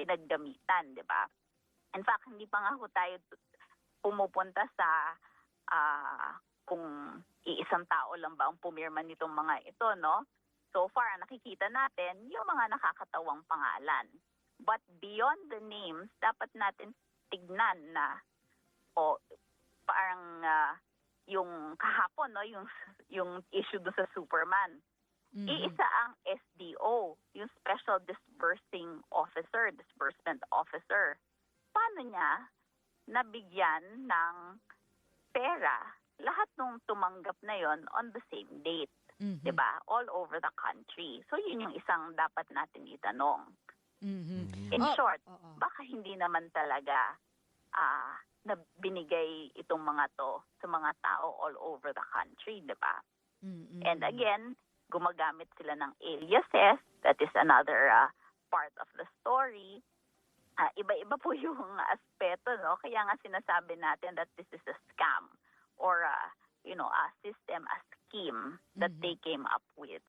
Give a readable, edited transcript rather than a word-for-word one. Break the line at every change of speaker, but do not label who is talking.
pinaggamitan, di ba? In fact, hindi pa nga ho tayo pumupunta sa kung iisang tao lang ba ang pumirma nitong mga ito, no? So far, nakikita natin yung mga nakakatawang pangalan. But beyond the names, dapat natin tignan na parang yung kahapon, no, yung issue do sa Superman. Iisa ang SDO, yung Special Disbursement Officer. Paano niya nabigyan ng pera lahat nung tumanggap na yon on the same date? Diba? All over the country. So yun yung isang dapat natin itanong. In short, baka hindi naman talaga na binigay itong mga to sa mga tao all over the country, diba? And again, gumagamit sila ng aliases. That is another part of the story. Iba-iba po yung aspeto, no? Kaya nga sinasabi natin that this is a scam or a system, a scheme that they came up with.